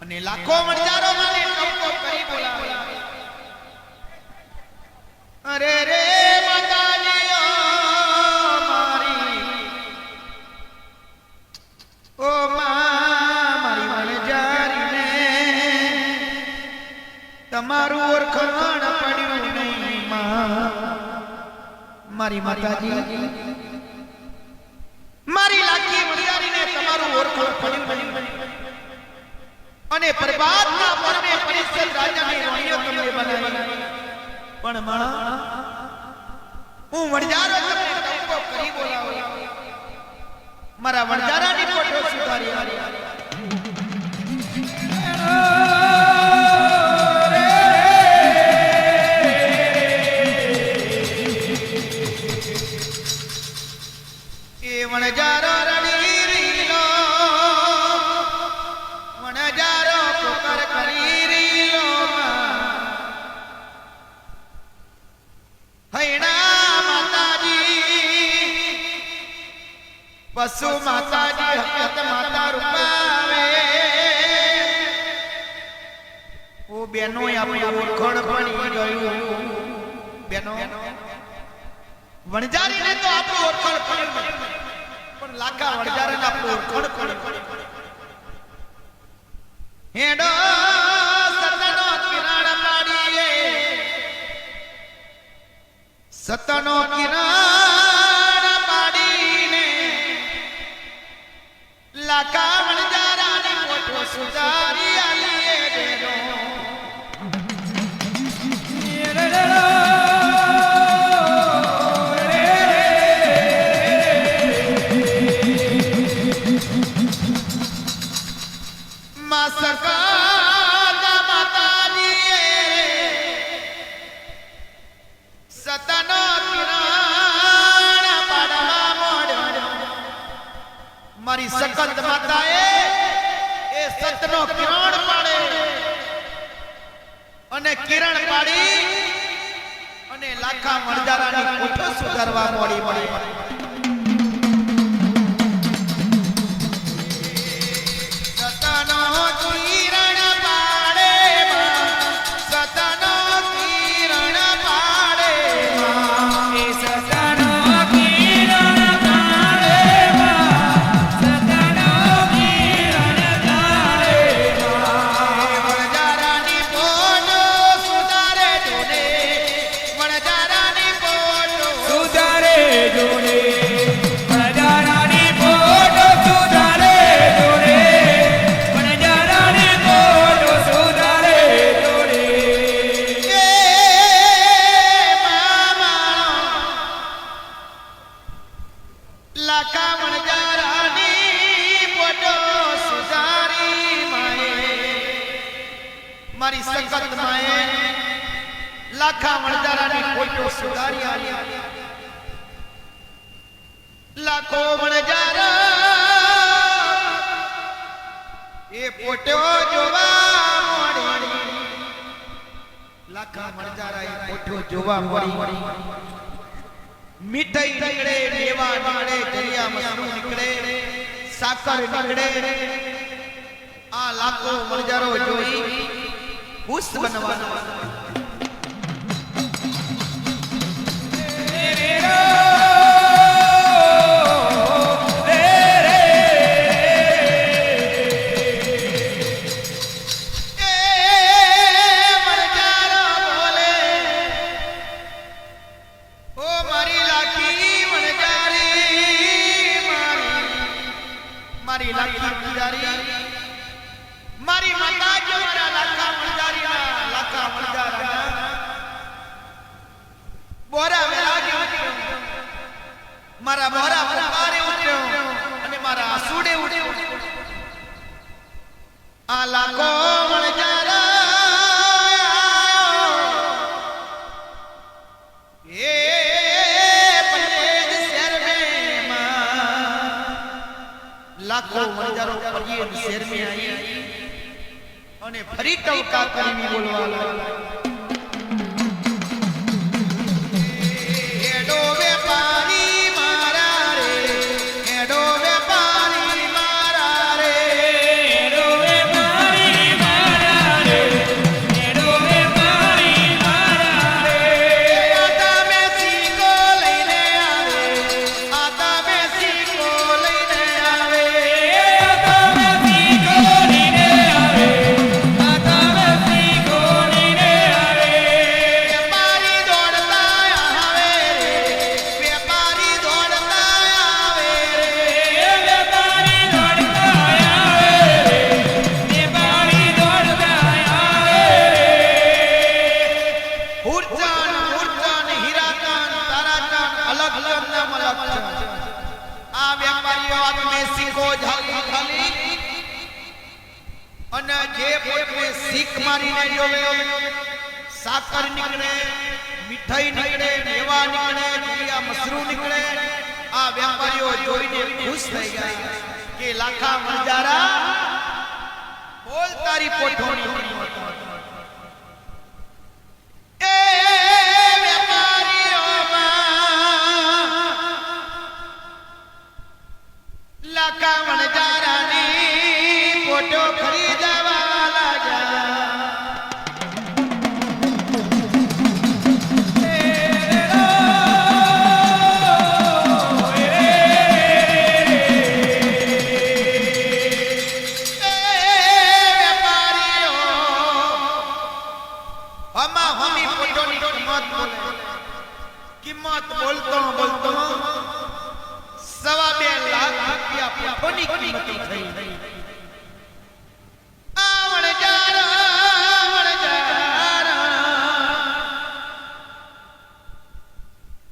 અને લાખો વણજારો મને ટપકો કરી બોલાવે અરે રે માતાજી મારી ઓ મારી વણજારીને તમારું ઓળખાણ પડ્યું નહીં મારી માતાજી મારી લાખી વણજારીને તમારું ઓળખાણ પડ્યું નહીં અને પરબાદના પરમે પરિષદ રાજાની રાણીઓ તમને બનાવી પણ માં હું વણજારો તમને ટપકો કરી બોલાવો મારા વણજારાની ફોટો સુધારી એ વણજારો રડી રીલો વણજારો પોકાર કરી રીલો હૈણા માતાજી પશુ માતાજી હકત માતા રૂપાવે ઓ બેનો આપણું ઓળખણ પડી ગયું બેનો વણજારીને તો આપણું ઓળખણ પડ્યું પણ લાખા વણજારીને આપણું ઓળખણ પડ્યું હેડો સતનો કિરણ પાડીએ સતનો કિરણ પાડીને લાખા વણજારાની ફોટો સુધારી આલીએ દેરો સકાતા માતાજી સતનો કિરણ પાડવા મોડ મારી સકત માતાએ એ સતનો કિરણ પાડે અને કિરણ પાડી અને લાખા વણજારાની કોઠો સુધારવા મોડી મારી સકત માએ લાખા વણજારાની ફોટો સુધારી આલી લાખો વણજારા એ ફોટો જોવા મળી લાખા વણજારા એ ફોટો જોવા મળી મીઠાઈ નીકળે દેવા નીકળે દરિયા મસરૂ નીકળે સાકર નીકળે આ લાખો વણજારો જોઈ ખુશ બનવાનો મારી લાખી વણજારી મારી માતા જો મારા લાખા વણજારીના લાખા વણજારા બોરા વેલા ગયો મારા બોરા પપારે ઉઠ્યો અને મારા આસુડે ઉઠ્યો આ લાખો વણજારા એ પરેજ શહેર માં લાખો વણજારો પરેજ શહેર में आई અને ફરી ટવકા કરીને બોલવા લાગ્યા એડો વેપારી મારા રે એડો વેપારી મારા રે એડો વેપારી વાત મે શીખો ઝાલી ઝાલી અને જે પોતે શીખ મારીને જોવે સાકર નીકળે મીઠાઈ નીકળે મેવા નીકળે દુનિયા મસરૂ નીકળે આ વેપારીઓ જોઈને ખુશ થઈ ગયા કે લાખા મજારા બોલ તારી પોઠોણી એ વેપારીઓમાં લાખા મજારાની પોઠો ખરીદવા લાગ્યા કિંમત બોલતો બોલતો 2.5 લાખ રૂપિયા પોઠોની કિંમત થઈ આવણ જારા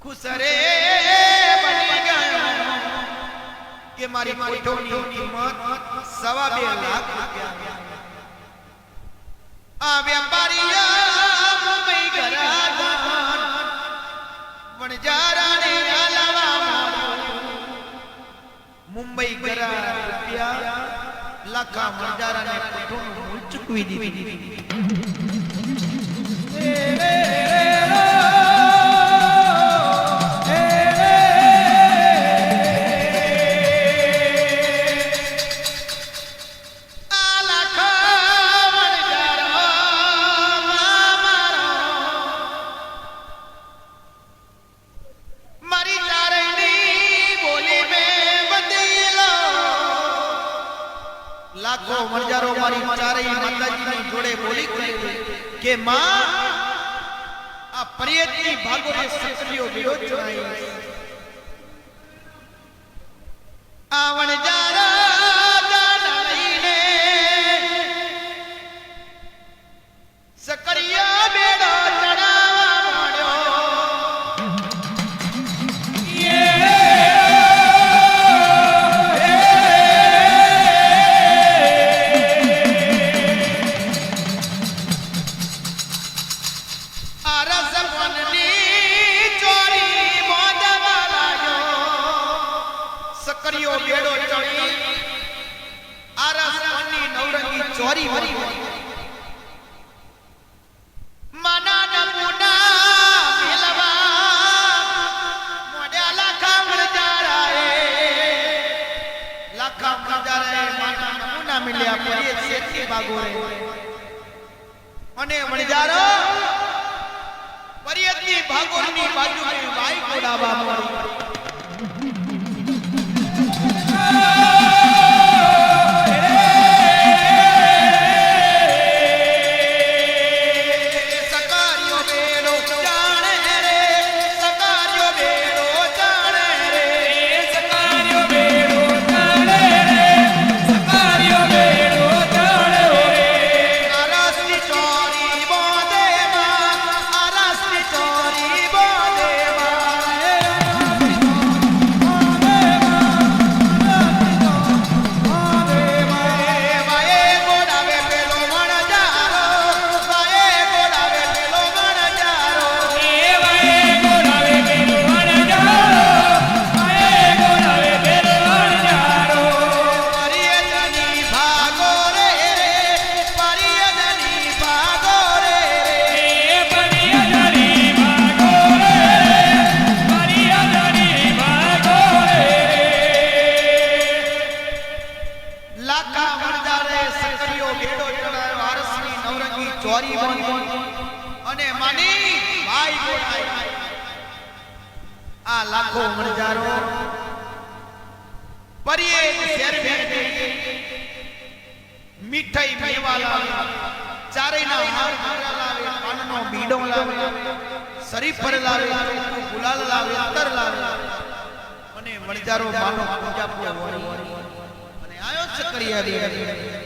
ખુસરે બની ગયો કે મારી પોઠોની કિંમત 2.5 લાખ રૂપિયા આ વેપારી મુંબઈ ગયા વણજારાને આલાવા મુંબઈ ગયા રૂપિયા લાખા વણજારાને પોઠોનું મૂળ ચૂકવી દીધી લાખો વણજારો મારી ચારેય માતાજીની જોડે બોલી કે માં આ પ્રિયતની ભાગોને સકરીઓ વિરોધ જણાય આ વણજારા જાન લઈને સકરીયા બેડો ચડાવવા માંડ્યો સકરીયો બેડો ચડી આરસની નવરંગી ચોરી વરી માના નમુના મેલવા મોઢા લાખા વણજારાએ માના નમુના મિલ્યા પડીએ શેઠી બાગોરે અને વણજારો પરિયતની ભાગોરની બાજુમાં વાઈ કોડાવા મળી ચોરી બની અને માની ભાઈ બોલાય આ લાખો વણજારો પરિયે શેર ભેટે મીઠાઈ મેવા લાવે ચારેયના હાર લાવે પાનનો બીડો લાવે શરીફર લાવે ગુલાલ લાવે અત્તર લાવે અને વણજારો માનો પૂજા પૂજા અને આયો છે કરી આવી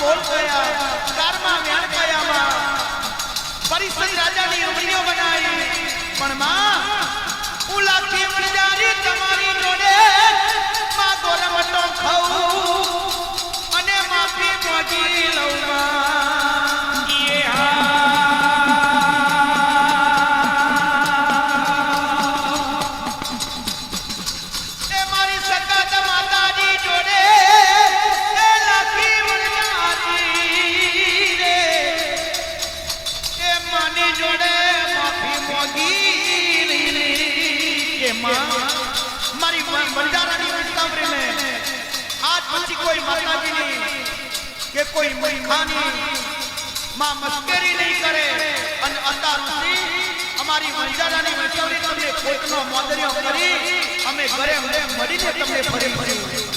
બોલ કયા કારમાં વ્યાણ કયામાં પરિષદ રાજાની રમણીઓ બનાવી પણ માં ઉલાકી મણજારી તમારી જોડે માં ગોરમટો ખાઉં અને માફી માંગી લઉં માં એ મારી સકાત માતાજી જોડે એ લાખી મણજારી રે એ માની જોડે માફી માંગી કે માં મારી બંધારાની વિસ્તાવરીને આજ પછી કોઈ માતાજીની કે કોઈ મૂર્ખાની માં મસ્કરી નહીં કરે અને અત્યાર સુધી અમારી બંધારાની વિસ્તાવરી તમને કોઈનો મોદરિયો કરી અમે ઘરે મળીને તમને ફરી ફરી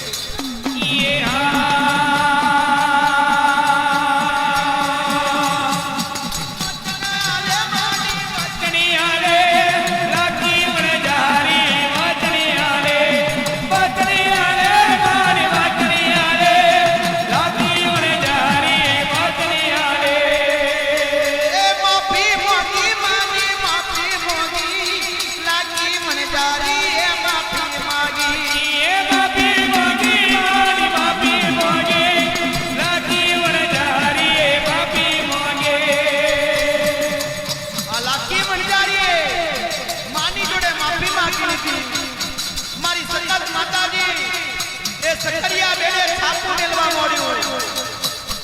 सकरिया बेले छापू मेलवा मोड़्યું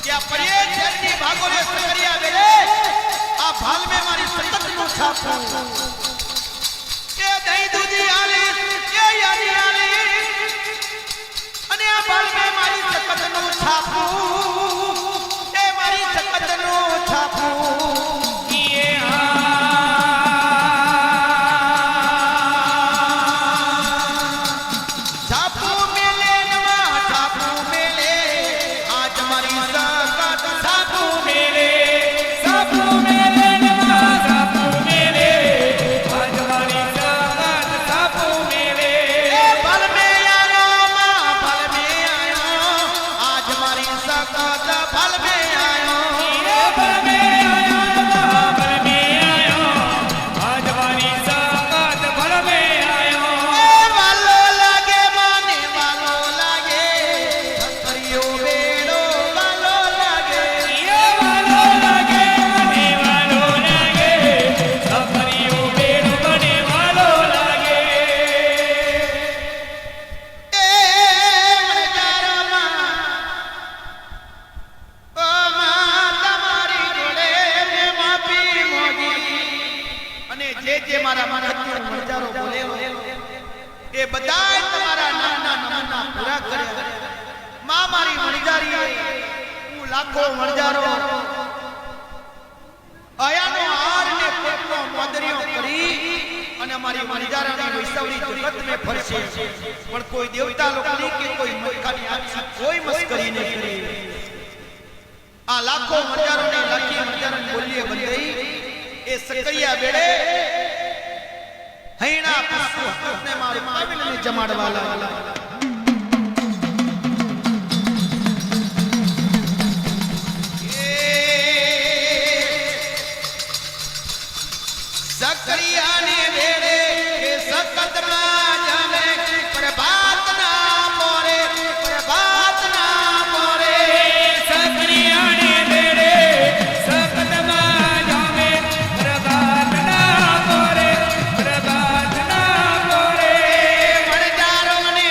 કે આ પર્યે જેની ભાગોને सकरिया બેલે આ ભાલ મે મારી સતત નું છાપું કે દહીં દૂધી આલી કે યારી આલી અને આ ભાલ મે મારી સતત નું છાપું કે મારી સતત નું છાપું એ બધાય તમારા નાના નમૂના પૂરા કર્યા માં મારી મણજારી હું લાખો મણજારો આયાનો હાર ને કોટનો મોદરિયો કરી અને મારી મણજારાની વૈષ્ણવની જગત મે ફરશે પણ કોઈ દેવતા લોકની કે કોઈ મૂર્ખાની આંખી કોઈ મસ્કરી નહીં કરી આ લાખો મણજારોને લાખી મણજારોની બોલીએ બંધાઈ એ सकरिया બેડે હૈણા પુષ્પુ હકને મારી પાવીને જમાડવાલા सकरिया ने બેડે કે સકતમાં જામે પ્રભાત ના મોરે પ્રભાત ના મોરે सकरिया ने बेड़े सकतમાં જામે પ્રભાત ના મોરે પ્રભાત ના મોરે મણજારો ને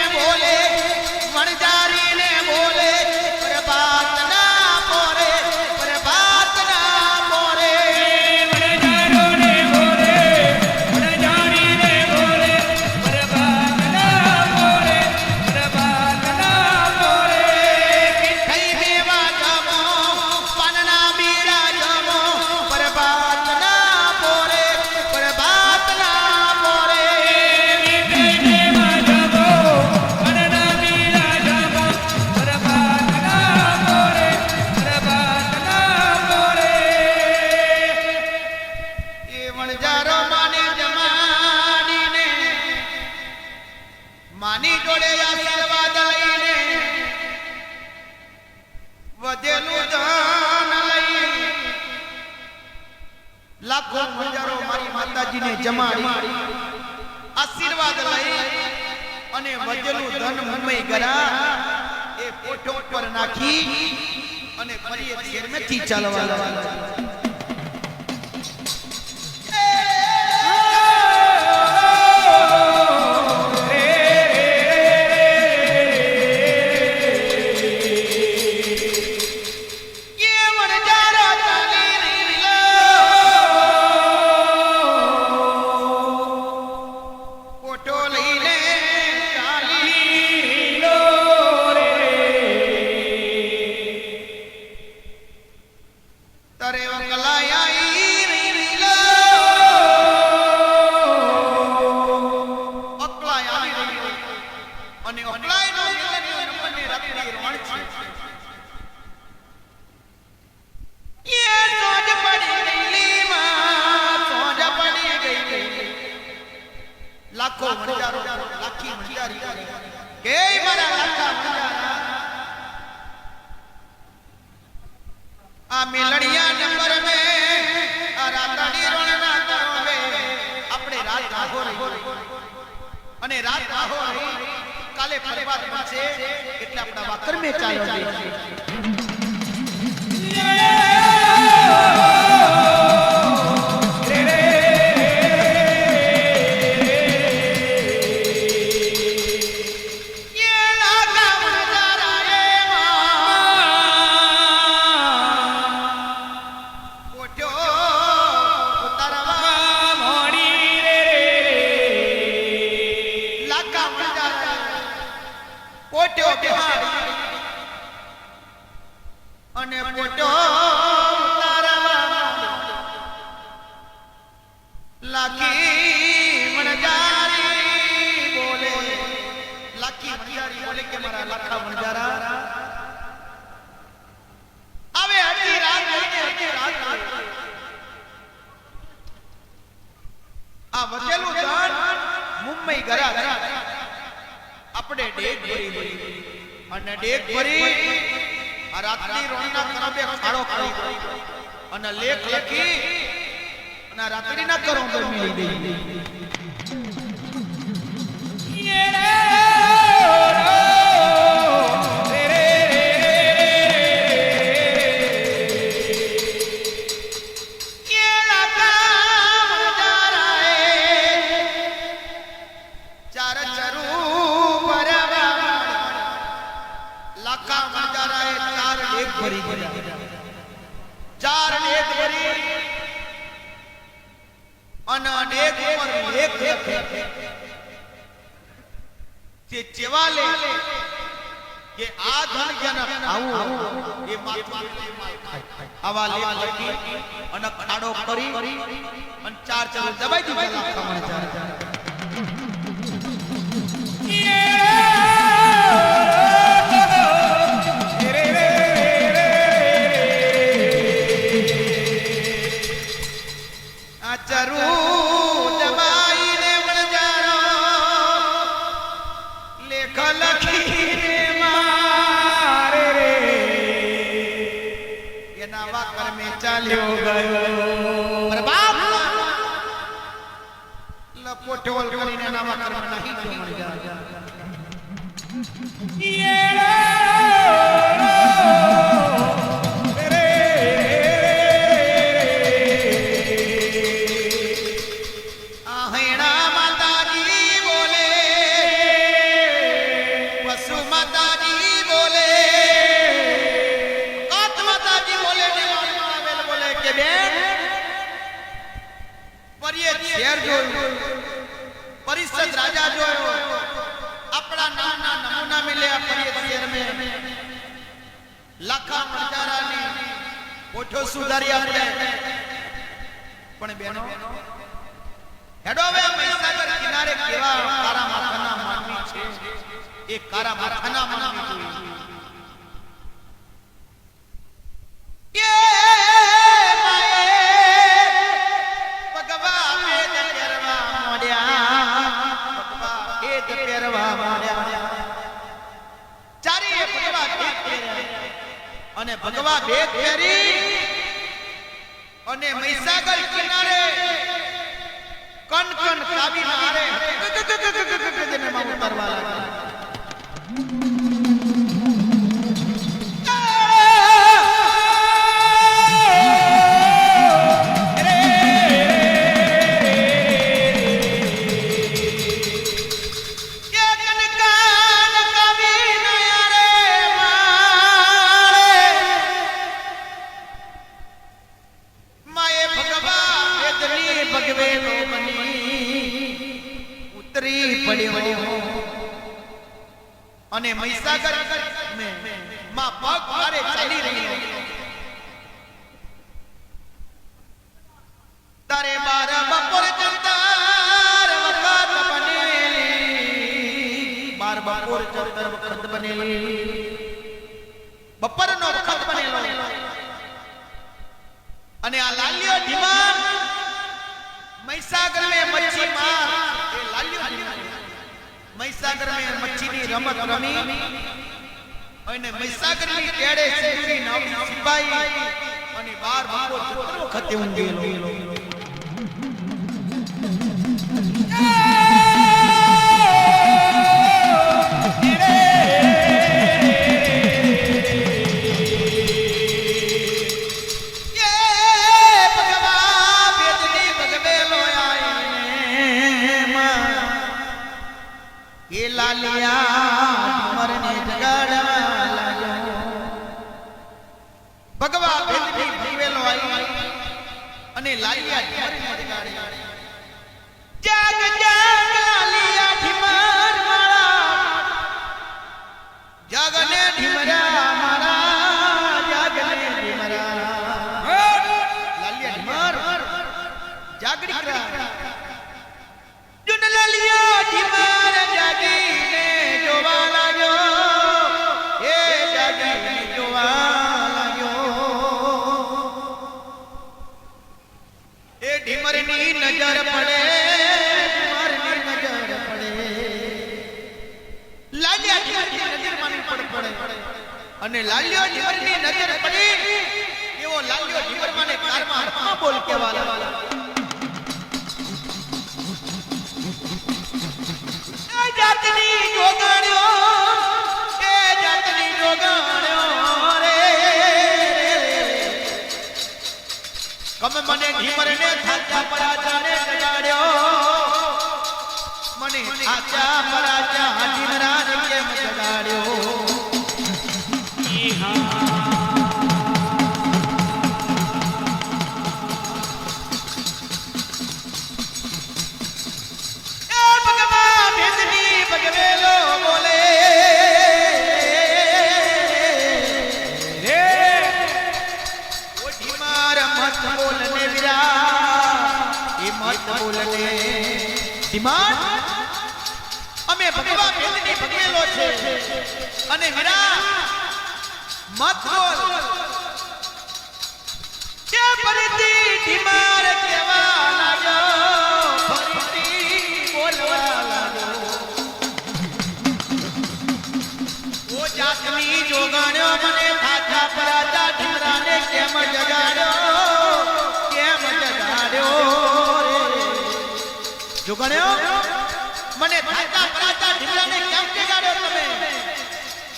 લાખો હજારો મારી માતાજીને જમાડી આશીર્વાદ લઈ અને વધેલું ધન મુંબઈ ગયા એ પોટો પર નાખી અને ફરી એક શેરમેથી ચાલવા લાગ્યા લાખો મંજારો લાખી મંજારી કે મારા લાખા મંજારા આ મેલડિયા નંબર મે આ રાતડી રણના તરવે આપણે રાત આહો રહી અને રાત આહો રહી કાલે પરબાદ બનશે એટલે આપણા વાકર મે ચાલો અને પોટો લાખી મણજારી બોલે લાખી મણજારી બોલે કે મારા લાખા મણજારા હવે અડધી રાત આ વધેલું ધન મુંબઈ ગયા આપણે ડેક ભરી અને ડેક ભરી આ રાતની રોણના કરબે ખાડો કરી અને લેખ લખી અને રાતડીના કરો પર મિલી દઈ ચેવાલે કે આ ધન જન આવું એ માથા આવા લેખ લખી અને ખાડો કરી અને ચાર ચાર દબાઈ દીધા લાખા મણજારા આ ચરુ ચાલ્યો ગયો બરબાદ લપોટોલ કરીને નાવા કરવા નહીં જો મળી જાય આહેણા માતાજી બોલે પશુ માતાજી બોલે કાત માતાજી બોલે કે બેન પરિયે શેર જોયું પરિષદ રાજા જોયો આપણા નામના નમૂના મિલ્યા પરિયે શેર મે લાખા મણજારાની ઓઠો સુધારી આપણે પણ બેનો હેડો હવે મહીસાગર કિનારે કેવા કારા માથાના માનવી છે એ કારા માથાના માનવી જોઈએ અને ભગવા ભેદ ફેરી અને મહીસાગર કિનારે કન કન કાવી મારે જેને માં ઉતરવા લાગ્યા અને મહીસાગર में માં પગ મારે ચાલી રહી તારે 12 બપોર ચંદર વખત બનેલી 12 બપોર ચંદર વખત બનેલી બપોરનો વખત બનેલો અને આ લાલ્યો ઢીમા મહીસાગર में मच्छी मार એ લાલ્યો ઢીમા મહીસાગર में मच्छी ની રમત રમી અને મહીસાગર ની કેડે સિંદૂરી નાવડી સિપાઈ અને 12 બપોર ચંદર વખતે ઊંઘેલો ભગવા ભેદની ભગવેલો આવી અને લાલિયા ઢીમરને જગાડી જાગ જાગ લાલિયા ઢીમર મારા જાગને ઢીમરા મારા જાગને ઢીમરા લાલિયા ઢીમર જાગડી કરા જુન લાલિયા ઢીમર જાગીને જોવા લાગ્યો એ જાગીને જોવા ઢીમરની નજર પડે ઢીમરની નજર પડે લાલ્યા ઢીમરની નજર માની પડે અને લાલ્યો ઢીમરની નજર પડી એવો લાલ્યો ઢીમર માને કારમાં હરખા બોલ કેવા લાગ્યા એ જાતની જોગાણ્યો રે કમ મને ઢીમરને થાચા પરાજાને જગાડ્યો મને થાચા પરાજા ઢીમરાને કેમ જગાડ્યો એ ભગવા ભેદની ભગવેલો બોલે मत बोलने विरा ये मत बोलने ડિમાન્ડ અમે ભગવા ભેદની ભગવેલો છે અને વિરા મત બોલ કે ફરીથી ઢીમાર કેવા લાગ્યો ફરીથી બોલવા લાગ્યો ઓ જાતની જોગાણ્યો મને થાચા પરાજા ઢીમરાને કેમ જગાડ્યો જોગણ્યો મને થાચા પરાચા ઢીમરાને કેમ જગાડ્યો તમે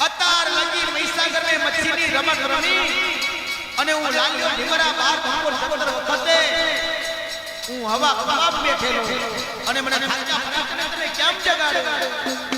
અતાર લગી મહીસાગર ને મચ્છીની રમત રમી અને હું લાલ્યો ઢીમરા 12 બપોર ચંદર વખતે હું હવા બેઠેલો અને મને થાચા પરાચાને તમે કેમ જગાડ્યો